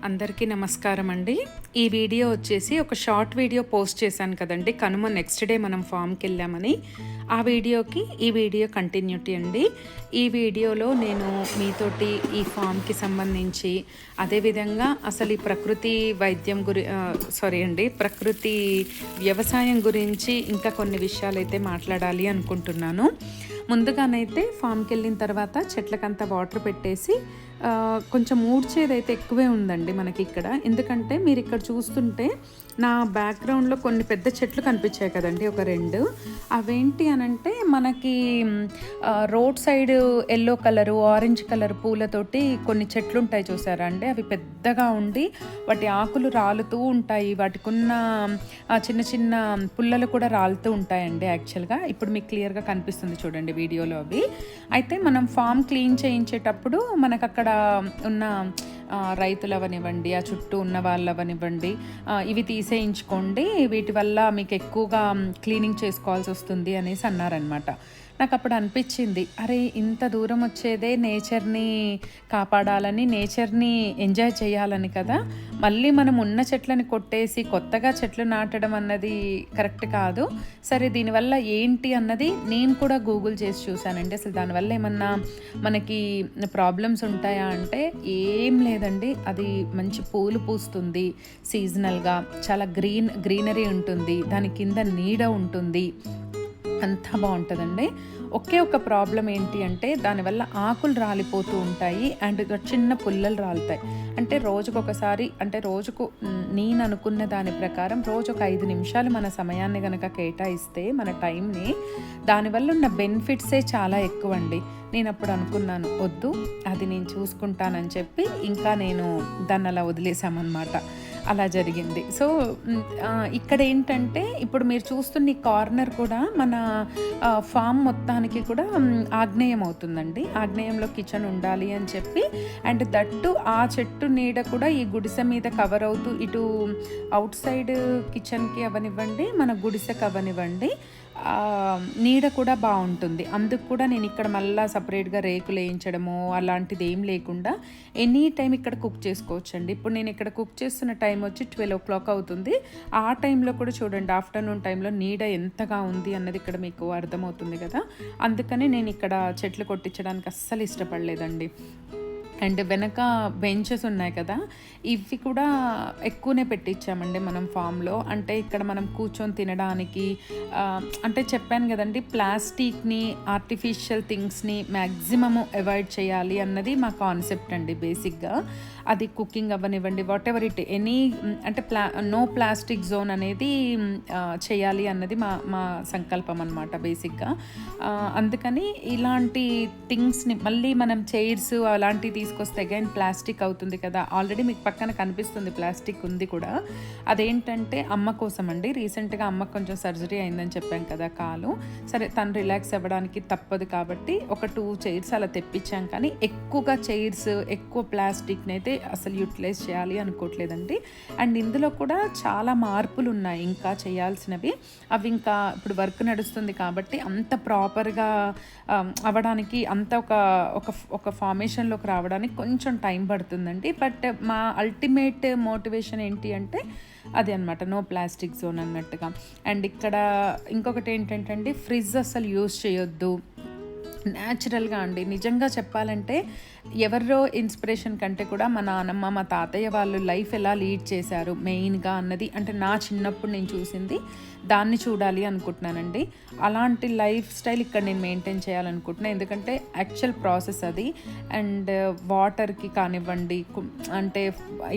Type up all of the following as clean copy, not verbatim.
అందరికీ నమస్కారం అండి. ఈ వీడియో వచ్చేసి ఒక షార్ట్ వీడియో పోస్ట్ చేశాను కదండి, కనుమ నెక్స్ట్ డే మనం ఫామ్కి వెళ్ళామని. ఆ వీడియోకి ఈ వీడియో కంటిన్యూటీ అండి. ఈ వీడియోలో నేను మీతోటి ఈ ఫామ్కి సంబంధించి, అదేవిధంగా అసలు ఈ ప్రకృతి వైద్యం ప్రకృతి వ్యవసాయం గురించి ఇంకా కొన్ని విషయాలు అయితే మాట్లాడాలి అనుకుంటున్నాను. ముందుగానైతే ఫామ్కి వెళ్ళిన తర్వాత చెట్లకంతా వాటర్ పెట్టేసి కొంచెం ఊడ్చేదైతే ఎక్కువే ఉందండి మనకి ఇక్కడ. ఎందుకంటే మీరు ఇక్కడ చూస్తుంటే నా బ్యాక్గ్రౌండ్లో కొన్ని పెద్ద చెట్లు కనిపించాయి కదండి, ఒక 2. అవేంటి అనంటే మనకి road side yellow colour, orange colour పూలతోటి కొన్ని చెట్లు ఉంటాయి చూసారా అండి. అవి పెద్దగా ఉండి వాటి ఆకులు రాలుతూ ఉంటాయి, వాటికి ఉన్న చిన్న చిన్న పుల్లలు కూడా రాలుతూ ఉంటాయండి. యాక్చువల్గా ఇప్పుడు మీకు క్లియర్గా కనిపిస్తుంది చూడండి వీడియోలో అవి. అయితే మనం ఫామ్ క్లీన్ చేయించేటప్పుడు మనకు అక్కడ ఉన్న రైతులు అవనివ్వండి, ఆ చుట్టూ ఉన్న వాళ్ళు అవనివ్వండి, ఇవి తీసేయించుకోండి, వీటి వల్ల మీకు ఎక్కువగా క్లీనింగ్ చేసుకోవాల్సి వస్తుంది అనేసి అన్నారనమాట. నాకు అప్పుడు అనిపించింది, అరే ఇంత దూరం వచ్చేదే నేచర్ని కాపాడాలని, నేచర్ని ఎంజాయ్ చేయాలని కదా, మళ్ళీ మనం ఉన్న చెట్లని కొట్టేసి కొత్తగా చెట్లు నాటడం అన్నది కరెక్ట్ కాదు. సరే దీనివల్ల ఏంటి అన్నది నేను కూడా గూగుల్ చేసి చూశానండి. అసలు దానివల్ల ఏమన్నా మనకి ప్రాబ్లమ్స్ ఉంటాయా అంటే ఏం లేదండి. అది మంచి పూలు పూస్తుంది, సీజనల్గా చాలా గ్రీనరీ ఉంటుంది, దాని కింద నీడ ఉంటుంది, అంతా బాగుంటుందండి. ఒకే ఒక ప్రాబ్లం ఏంటి అంటే దానివల్ల ఆకులు రాలిపోతూ ఉంటాయి అండ్ చిన్న పుల్లలు రాలుతాయి. అంటే రోజుకొకసారి, అంటే రోజుకు నేను అనుకున్న దాని ప్రకారం రోజు ఒక 5 నిమిషాలు మన సమయాన్ని కనుక కేటాయిస్తే, మన టైంని, దానివల్ల ఉన్న బెనిఫిట్సే చాలా ఎక్కువ అండి. నేను అప్పుడు అనుకున్నాను, వద్దు అది నేను చూసుకుంటానని చెప్పి ఇంకా నేను దాన్ని అలా వదిలేసామన్నమాట. అలా జరిగింది. సో ఇక్కడ ఏంటంటే ఇప్పుడు మీరు చూస్తున్న ఈ కార్నర్ కూడా మన ఫామ్ మొత్తానికి కూడా ఆగ్నేయం అవుతుందండి. ఆగ్నేయంలో కిచెన్ ఉండాలి అని చెప్పి, అండ్ దట్టు ఆ చెట్టు నీడ కూడా ఈ గుడిసె మీద కవర్ అవుతూ ఇటు అవుట్ సైడ్ కిచెన్కి అవనివ్వండి, మన గుడిసెకి అవనివ్వండి, నీడ కూడా బాగుంటుంది. అందుకు కూడా నేను ఇక్కడ మళ్ళీ సపరేట్గా రేకులు వేయించడము అలాంటిది ఏం లేకుండా ఎనీ టైం ఇక్కడ కుక్ చేసుకోవచ్చు అండి. ఇప్పుడు నేను ఇక్కడ కుక్ చేస్తున్న టైం వచ్చి 12 o'clock అవుతుంది. ఆ టైంలో కూడా చూడండి, ఆఫ్టర్నూన్ టైంలో నీడ ఎంతగా ఉంది అన్నది ఇక్కడ మీకు అర్థమవుతుంది కదా. అందుకని నేను ఇక్కడ చెట్లు కొట్టించడానికి అస్సలు ఇష్టపడలేదండి. అండ్ వెనక బెంచెస్ ఉన్నాయి కదా, ఇవి కూడా ఎక్కువనే పెట్టించామండి మనం ఫామ్లో. అంటే ఇక్కడ మనం కూర్చొని తినడానికి, అంటే చెప్పాను కదండి, ప్లాస్టిక్ని, ఆర్టిఫిషియల్ థింగ్స్ని మ్యాక్సిమము అవాయిడ్ చేయాలి అన్నది మా కాన్సెప్ట్ అండి. బేసిక్గా అది కుకింగ్ అవ్వనివ్వండి, వాట్ ఎవర్ ఇట్ ఎనీ, అంటే నో ప్లాస్టిక్ జోన్ అనేది చేయాలి అన్నది మా సంకల్పం అనమాట బేసిక్గా. అందుకని ఇలాంటి థింగ్స్ని మళ్ళీ మనం చైర్స్ అలాంటివి తీసుకొస్తే అగైన్ ప్లాస్టిక్ అవుతుంది కదా. ఆల్రెడీ మీకు పక్కన కనిపిస్తుంది ప్లాస్టిక్ ఉంది కూడా. అదేంటంటే అమ్మ కోసం అండి. రీసెంట్గా అమ్మకు కొంచెం సర్జరీ అయిందని చెప్పాం కదా, కాలు. సరే తను రిలాక్స్ అవ్వడానికి తప్పదు కాబట్టి ఒక 2 చైర్స్ అలా తెప్పించాం. కానీ ఎక్కువగా చైర్స్, ఎక్కువ ప్లాస్టిక్ని అయితే అసలు యూటిలైజ్ చేయాలి అనుకోవట్లేదండి. అండ్ ఇందులో కూడా చాలా మార్పులు ఉన్నాయి ఇంకా చేయాల్సినవి. అవి ఇంకా ఇప్పుడు వర్క్ నడుస్తుంది కాబట్టి అంత ప్రాపర్గా అవ్వడానికి, అంత ఒక ఫార్మేషన్లోకి రావడానికి కొంచెం టైం పడుతుందండి. బట్ మా అల్టిమేట్ మోటివేషన్ ఏంటి అంటే అది అనమాట, నో ప్లాస్టిక్ జోన్ అన్నట్టుగా. అండ్ ఇక్కడ ఇంకొకటి ఏంటంటే అండి, ఫ్రిడ్జ్ అసలు యూజ్ చేయొద్దు. న్యాచురల్గా అండి, నిజంగా చెప్పాలంటే ఎవరో ఇన్స్పిరేషన్ కంటే కూడా మా నాన్నమ్మ, మా తాతయ్య వాళ్ళు లైఫ్ ఎలా లీడ్ చేశారు మెయిన్గా అన్నది, అంటే నా చిన్నప్పుడు నేను చూసింది దాన్ని చూడాలి అనుకుంటున్నానండి. అలాంటి లైఫ్ స్టైల్ ఇక్కడ నేను మెయింటైన్ చేయాలనుకుంటున్నాను. ఎందుకంటే యాక్చువల్ ప్రాసెస్ అది. అండ్ వాటర్కి కానివ్వండి, అంటే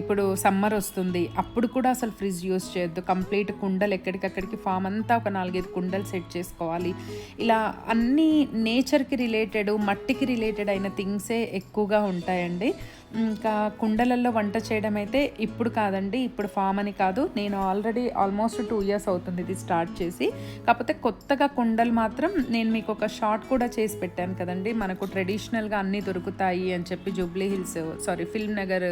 ఇప్పుడు సమ్మర్ వస్తుంది, అప్పుడు కూడా అసలు ఫ్రిడ్జ్ యూస్ చేయొద్దు. కంప్లీట్ కుండలు ఎక్కడికక్కడికి ఫామ్ అంతా ఒక 4-5 కుండలు సెట్ చేసుకోవాలి. ఇలా అన్నీ నేచర్కి రిలేటెడ్, మట్టికి రిలేటెడ్ అయిన థింగ్సే ఎక్కువగా ఉంటాయండి. ఇంకా కుండలల్లో వంట చేయడం అయితే ఇప్పుడు కాదండి, ఇప్పుడు ఫామ్ అని కాదు, నేను ఆల్రెడీ ఆల్మోస్ట్ 2 ఇయర్స్ అవుతుంది ఇది స్టార్ట్ చేసి. కాకపోతే కొత్తగా కుండలు మాత్రం నేను మీకు ఒక షార్ట్ కూడా చేసి పెట్టాను కదండి, మనకు ట్రెడిషనల్గా అన్నీ దొరుకుతాయి అని చెప్పి జూబ్లీ హిల్స్ ఫిల్మ్ నగర్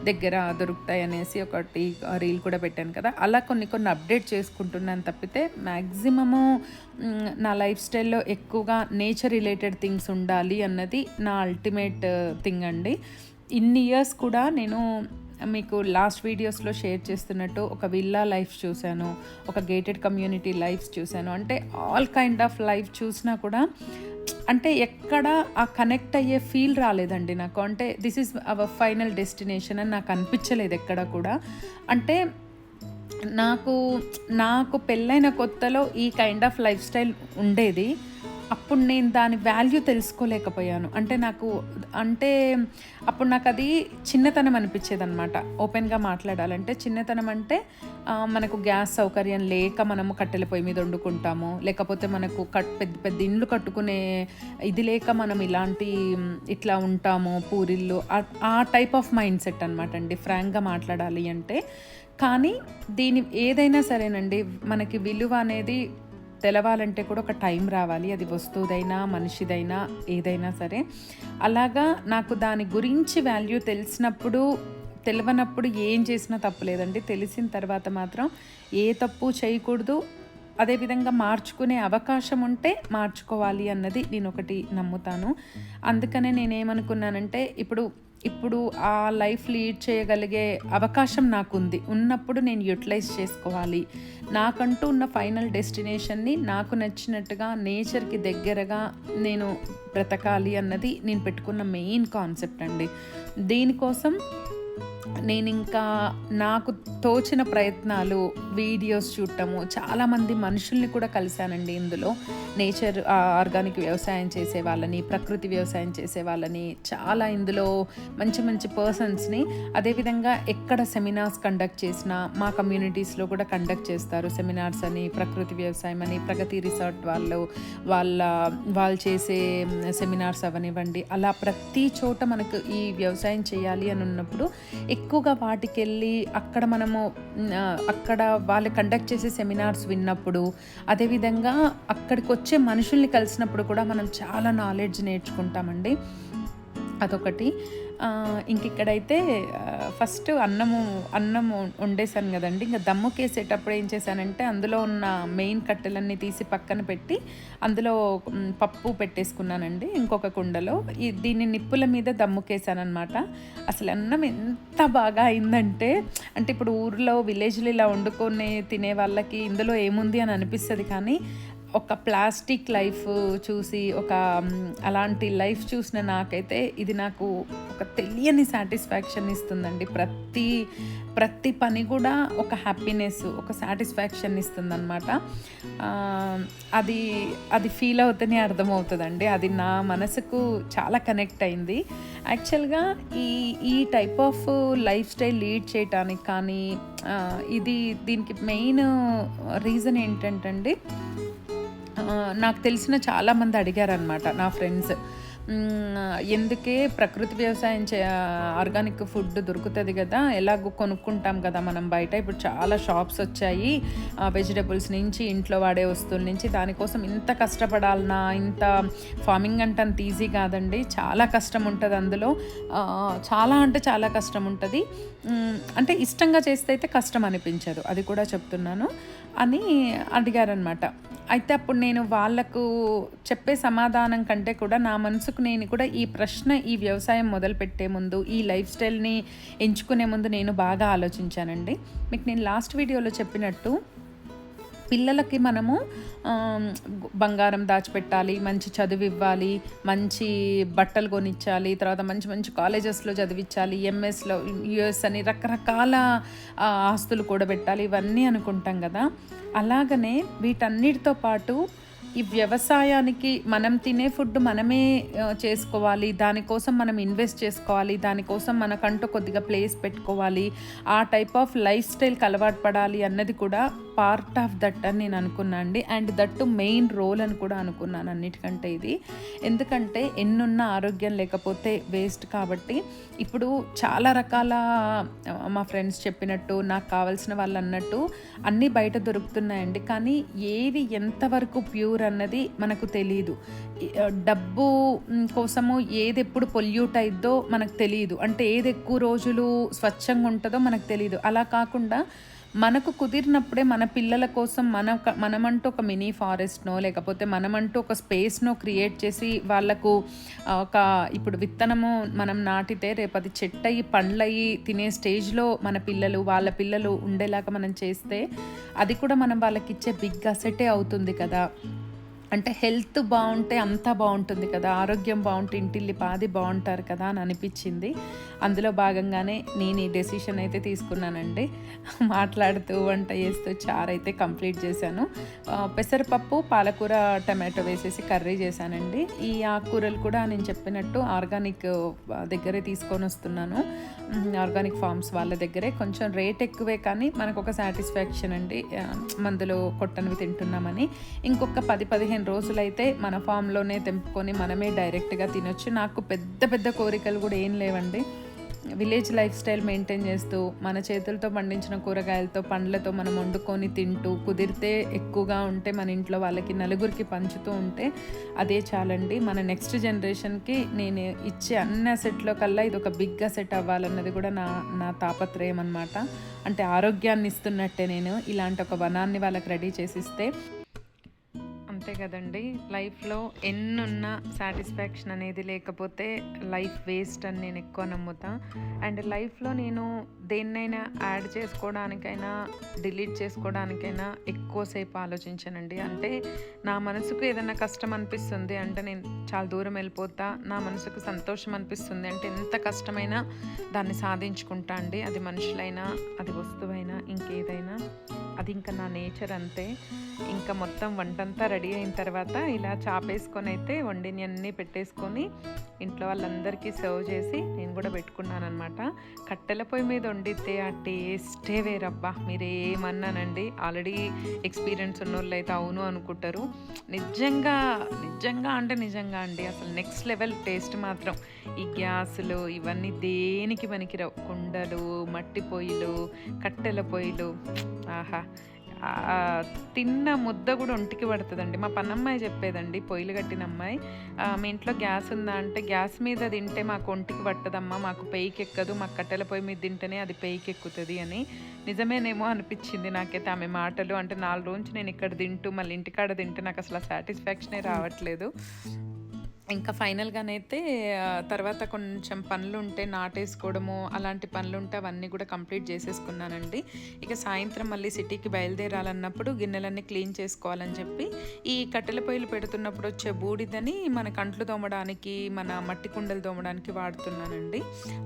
దగ్గర దొరుకుతాయి అనేసి ఒకటి రీల్ కూడా పెట్టాను కదా. అలా కొన్ని కొన్ని అప్డేట్ చేసుకుంటున్నాను తప్పితే మ్యాక్సిమము నా లైఫ్ స్టైల్లో ఎక్కువగా నేచర్ రిలేటెడ్ థింగ్స్ ఉండాలి అన్నది నా అల్టిమేట్ థింగ్ అండి. ఇన్ని ఇయర్స్ కూడా నేను మీకు లాస్ట్ వీడియోస్లో షేర్ చేస్తున్నట్టు ఒక విల్లా లైఫ్ చూశాను, ఒక గేటెడ్ కమ్యూనిటీ లైఫ్స్ చూశాను, అంటే ఆల్ కైండ్ ఆఫ్ లైఫ్ చూసినా కూడా అంటే ఎక్కడ ఆ కనెక్ట్ అయ్యే ఫీల్ రాలేదండి నాకు. అంటే this is our final destination అని నాకు అనిపించలేదు ఎక్కడ కూడా. అంటే నాకు పెళ్ళైన కొత్తలో ఈ కైండ్ ఆఫ్ లైఫ్ స్టైల్ ఉండేది. అప్పుడు నేను దాని వాల్యూ తెలుసుకోలేకపోయాను. అంటే అప్పుడు నాకు అది చిన్నతనం అనిపించేది అనమాట. ఓపెన్గా మాట్లాడాలంటే చిన్నతనం అంటే మనకు గ్యాస్ సౌకర్యం లేక మనము కట్టెల పొయ్యి మీద వండుకుంటాము, లేకపోతే మనకు పెద్ద పెద్ద ఇండ్లు కట్టుకునే ఇది లేక మనం ఇట్లా ఉంటాము, పూరిళ్ళు, ఆ టైప్ ఆఫ్ మైండ్ సెట్ అనమాట అండి ఫ్రాంక్గా మాట్లాడాలి అంటే. కానీ ఏదైనా సరేనండి, మనకి విలువ అనేది తెలవాలంటే కూడా ఒక టైం రావాలి, అది వస్తువుదైనా మనిషిదైనా ఏదైనా సరే. అలాగా నాకు దాని గురించి వాల్యూ తెలియనప్పుడు ఏం చేసినా తప్పులేదండి. తెలిసిన తర్వాత మాత్రం ఏ తప్పు చేయకూడదు, అదేవిధంగా మార్చుకునే అవకాశం ఉంటే మార్చుకోవాలి అన్నది నేను ఒకటి నమ్ముతాను. అందుకనే నేనేమనుకున్నానంటే ఇప్పుడు ఆ లైఫ్ లీడ్ చేయగలిగే అవకాశం నాకుంది, ఉన్నప్పుడు నేను యూటిలైజ్ చేసుకోవాలి. నాకంటూ ఉన్న ఫైనల్ డెస్టినేషన్ని నాకు నచ్చినట్టుగా నేచర్కి దగ్గరగా నేను బ్రతకాలి అన్నది నేను పెట్టుకున్న మెయిన్ కాన్సెప్ట్ అండి. దీనికోసం నేను ఇంకా నాకు తోచిన ప్రయత్నాలు, వీడియోస్ చూడటము, చాలామంది మనుషుల్ని కూడా కలిశానండి ఇందులో. నేచర్ ఆర్గానిక్ వ్యవసాయం చేసే వాళ్ళని, ప్రకృతి వ్యవసాయం చేసే వాళ్ళని, చాలా ఇందులో మంచి మంచి పర్సన్స్ని. అదేవిధంగా ఎక్కడ సెమినార్స్ కండక్ట్ చేసినా మా కమ్యూనిటీస్లో కూడా కండక్ట్ చేస్తారు సెమినార్స్ అని, ప్రకృతి వ్యవసాయం అని, ప్రగతి రిసార్ట్ వాళ్ళు చేసే సెమినార్స్ అవనివ్వండి. అలా ప్రతి చోట మనకు ఈ వ్యవసాయం చేయాలి అని ఉన్నప్పుడు ఎక్కువగా వాటికి వెళ్ళి అక్కడ వాళ్ళు కండక్ట్ చేసే సెమినార్స్ విన్నప్పుడు, అదేవిధంగా అక్కడికి వచ్చే మనుషుల్ని కలిసినప్పుడు కూడా మనం చాలా నాలెడ్జ్ నేర్చుకుంటామండి. అదొకటి. ఇంకిక్కడైతే ఫస్ట్ అన్నం వండేసాను కదండి. ఇంకా దమ్ముకేసేటప్పుడు ఏం చేశానంటే అందులో ఉన్న మెయిన్ కట్టెలన్నీ తీసి పక్కన పెట్టి అందులో పప్పు పెట్టేసుకున్నానండి ఇంకొక కుండలో. దీన్ని నిప్పుల మీద దమ్ముకేసాను అనమాట. అసలు అన్నం ఎంత బాగా అయిందంటే, అంటే ఇప్పుడు ఊర్లో విలేజ్లో ఇలా వండుకొని తినే వాళ్ళకి ఇందులో ఏముంది అని అనిపిస్తుంది, కానీ ఒక ప్లాస్టిక్ లైఫ్ చూసి అలాంటి లైఫ్ చూసిన నాకైతే ఇది నాకు ఒక తెలియని సాటిస్ఫాక్షన్ ఇస్తుందండి. ప్రతి పని కూడా ఒక హ్యాపీనెస్, ఒక సాటిస్ఫాక్షన్ ఇస్తుందన్నమాట. అది ఫీల్ అవుతూనే అర్థమవుతుందండి. అది నా మనసుకు చాలా కనెక్ట్ అయింది. యాక్చువల్గా ఈ type of life style lead చేయటానికి కానీ దీనికి మెయిన్ రీజన్ ఏంటంటే, నాకు తెలిసిన చాలామంది అడిగారనమాట నా ఫ్రెండ్స్, ఎందుకే ప్రకృతి వ్యవసాయం ఆర్గానిక్ ఫుడ్ దొరుకుతుంది కదా, ఎలాగో కొనుక్కుంటాం కదా మనం బయట, ఇప్పుడు చాలా షాప్స్ వచ్చాయి వెజిటబుల్స్ నుంచి, ఇంట్లో వాడే వస్తువుల నుంచి, దానికోసం ఇంత కష్టపడాలనా, ఇంత ఫార్మింగ్ అంటే అంత ఈజీ కాదండి, చాలా కష్టం ఉంటుంది అందులో, చాలా కష్టం ఉంటుంది, అంటే ఇష్టంగా చేస్తే అయితే కష్టం అనిపించదు, అది కూడా చెప్తున్నాను అని అడిగారనమాట. అయితే అప్పుడు నేను వాళ్ళకు చెప్పే సమాధానం కంటే కూడా నా మనసుకు నేను కూడా ఈ వ్యవసాయం మొదలుపెట్టే ముందు, ఈ లైఫ్ స్టైల్ని ఎంచుకునే ముందు నేను బాగా ఆలోచించానండి. మీకు నేను లాస్ట్ వీడియోలో చెప్పినట్టు పిల్లలకి మనము బంగారం దాచిపెట్టాలి, మంచి చదువు ఇవ్వాలి, మంచి బట్టలు కొనిచ్చాలి, తర్వాత మంచి మంచి కాలేజెస్లో చదివించాలి, ఎంఎస్లో యుఎస్ అని రకరకాల ఆస్తులు కూడబెట్టాలి, ఇవన్నీ అనుకుంటాం కదా. అలాగనే వీటన్నిటితో పాటు ఈ వ్యవసాయానికి మనం తినే ఫుడ్ మనమే చేసుకోవాలి, దానికోసం మనం ఇన్వెస్ట్ చేసుకోవాలి, దానికోసం మనకంటూ కొద్దిగా ప్లేస్ పెట్టుకోవాలి, ఆ టైప్ ఆఫ్ లైఫ్ స్టైల్కి అలవాటు పడాలి అన్నది కూడా పార్ట్ ఆఫ్ దట్ అని నేను అనుకున్నాను అండి. అండ్ దట్ మెయిన్ రోల్ అని కూడా అనుకున్నాను అన్నిటికంటే ఇది. ఎందుకంటే ఎన్నున్న ఆరోగ్యం లేకపోతే వేస్ట్. కాబట్టి ఇప్పుడు చాలా రకాల మా ఫ్రెండ్స్ చెప్పినట్టు, నాకు కావాల్సిన వాళ్ళు అన్నట్టు అన్నీ బయట దొరుకుతున్నాయండి. కానీ ఏది ఎంతవరకు ప్యూర్ అన్నది మనకు తెలియదు. డబ్బు కోసము ఏది ఎప్పుడు పొల్యూట్ అయిద్దో మనకు తెలియదు. అంటే ఏది ఎక్కువ రోజులు స్వచ్ఛంగా ఉంటుందో మనకు తెలియదు. అలా కాకుండా మనకు కుదిరినప్పుడే మన పిల్లల కోసం మనమంటూ ఒక మినీ ఫారెస్ట్నో లేకపోతే మనమంటూ ఒక స్పేస్నో క్రియేట్ చేసి వాళ్ళకు ఇప్పుడు విత్తనము మనం నాటితే రేపు అది చెట్టయి పండ్లయి తినే స్టేజ్లో వాళ్ళ పిల్లలు ఉండేలాగా మనం చేస్తే అది కూడా మనం వాళ్ళకి ఇచ్చే బిగ్ అసెటే అవుతుంది కదా. అంటే హెల్త్ బాగుంటే అంతా బాగుంటుంది కదా, ఆరోగ్యం బాగుంటే ఇంటిల్లి పాది బాగుంటారు కదా అని అనిపించింది. అందులో భాగంగానే నేను ఈ డెసిషన్ అయితే తీసుకున్నానండి. మాట్లాడుతూ వంట చేస్తూ చారు అయితే కంప్లీట్ చేశాను. పెసరపప్పు, పాలకూర, టమాటో వేసేసి కర్రీ చేశానండి. ఈ ఆకుకూరలు కూడా నేను చెప్పినట్టు ఆర్గానిక్ దగ్గరే తీసుకొని వస్తున్నాను, ఆర్గానిక్ ఫార్మ్స్ వాళ్ళ దగ్గరే. కొంచెం రేట్ ఎక్కువే కానీ మనకు ఒక సాటిస్ఫాక్షన్ అండి, మందులు కొట్టనివి తింటున్నామని. ఇంకొక 10-15 రోజులైతే మన ఫామ్లోనే తెంపుకొని మనమే డైరెక్ట్గా తినొచ్చు. నాకు పెద్ద పెద్ద కోరికలు కూడా ఏం లేవండి. విలేజ్ లైఫ్ స్టైల్ మెయింటైన్ చేస్తూ మన చేతులతో పండించిన కూరగాయలతో పండ్లతో మనం వండుకొని తింటూ, కుదిరితే ఎక్కువగా ఉంటే మన ఇంట్లో వాళ్ళకి నలుగురికి పంచుతూ ఉంటే అదే చాలండి. మన నెక్స్ట్ జనరేషన్కి నేను ఇచ్చే అన్ని అసెట్లో కల్లా ఇది ఒక బిగ్ అసెట్ అవ్వాలన్నది కూడా నా తాపత్రయం అనమాట. అంటే ఆరోగ్యాన్ని ఇస్తున్నట్టే నేను ఇలాంటి ఒక వనాన్ని వాళ్ళకి రెడీ చేసిస్తే. అంతే కదండి, లైఫ్లో ఎన్నున్నా సాటిస్ఫాక్షన్ అనేది లేకపోతే లైఫ్ వేస్ట్ అని నేను ఎక్కువ నమ్ముతా. అండ్ లైఫ్లో నేను దేన్నైనా యాడ్ చేసుకోవడానికైనా డిలీట్ చేసుకోవడానికైనా ఎక్కువసేపు ఆలోచించానండి. అంటే నా మనసుకు ఏదైనా కష్టం అనిపిస్తుంది అంటే నేను చాలా దూరం వెళ్ళిపోతా, నా మనసుకు సంతోషం అనిపిస్తుంది అంటే ఎంత కష్టమైనా దాన్ని సాధించుకుంటా అండి. అది మనుషులైనా, అది వస్తువైనా, ఇంకేదైనా. అది ఇంకా నా నేచర్ అంతే. ఇంకా మొత్తం వంటంతా రెడీ అయిన తర్వాత ఇలా చాపేసుకొని అయితే వండిని అన్నీ పెట్టేసుకొని ఇంట్లో వాళ్ళందరికీ సర్వ్ చేసి నేను కూడా పెట్టుకున్నాను అనమాట. కట్టెల పొయ్యి మీద వండితే ఆ టేస్టే వేరబ్బా, మీరేమన్నానండి. ఆల్రెడీ ఎక్స్పీరియన్స్ ఉన్నోళ్ళు అయితే అవును అనుకుంటారు. నిజంగా అండి, అసలు నెక్స్ట్ లెవెల్ టేస్ట్ మాత్రం. ఈ గ్యాసులు ఇవన్నీ దేనికి పనికిరావు. కుండలు, మట్టి పొయ్యిలు, కట్టెల పొయ్యిలు, ఆహా, తిన్న ముద్ద కూడా ఒంటికి పడుతుందండి. మా పన్నమ్మాయి చెప్పేదండి, పొయ్యిలు కట్టిన అమ్మాయి, మీ ఇంట్లో గ్యాస్ ఉందా అంటే గ్యాస్ మీద తింటే మాకు ఒంటికి పట్టదమ్మా, మాకు పెయికి ఎక్కదు, మాకు కట్టెల పొయ్యి మీద తింటేనే అది పెయికి ఎక్కుతుంది అని. నిజమేనేమో అనిపించింది నాకైతే ఆమె మాటలు. అంటే 4 రోజు నేను ఇక్కడ తింటూ మళ్ళీ ఇంటికాడ తింటే నాకు అసలు సాటిస్ఫాక్షనే రావట్లేదు. ఇంకా ఫైనల్గానైతే తర్వాత కొంచెం పనులు ఉంటే నాటేసుకోవడము అలాంటి పనులు ఉంటే అవన్నీ కూడా కంప్లీట్ చేసేసుకున్నానండి. ఇక సాయంత్రం మళ్ళీ సిటీకి బయలుదేరాలన్నప్పుడు గిన్నెలన్నీ క్లీన్ చేసుకోవాలని చెప్పి ఈ కట్టెల పొయ్యిలు పెడుతున్నప్పుడు వచ్చే బూడిదని మన కంట్లు తోమడానికి, మన మట్టి కుండలు తోమడానికి వాడుతున్నానండి.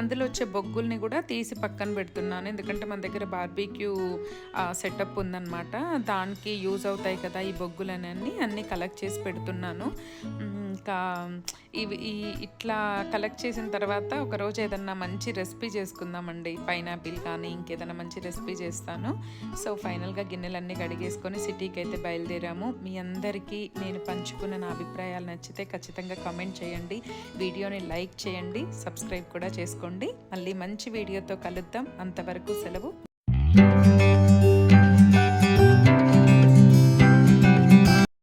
అందులో వచ్చే బొగ్గుల్ని కూడా తీసి పక్కన పెడుతున్నాను. ఎందుకంటే మన దగ్గర బార్బీక్యూ సెటప్ ఉందన్నమాట, దానికి యూజ్ అవుతాయి కదా ఈ బొగ్గులన్నీ, అన్నీ కలెక్ట్ చేసి పెడుతున్నాను. ఇంకా ఇట్లా కలెక్ట్ చేసిన తర్వాత ఒకరోజు ఏదన్నా మంచి రెసిపీ చేసుకుందామండి. పైనాపిల్ కానీ ఇంకేదైనా మంచి రెసిపీ చేస్తాను. సో ఫైనల్గా గిన్నెలన్నీ కడిగేసుకొని సిటీకి అయితే బయలుదేరాము. మీ అందరికీ నేను పంచుకున్న నా అభిప్రాయాలు నచ్చితే ఖచ్చితంగా కామెంట్ చేయండి, వీడియోని లైక్ చేయండి, సబ్స్క్రైబ్ కూడా చేసుకోండి. మళ్ళీ మంచి వీడియోతో కలుద్దాం. అంతవరకు సెలవు.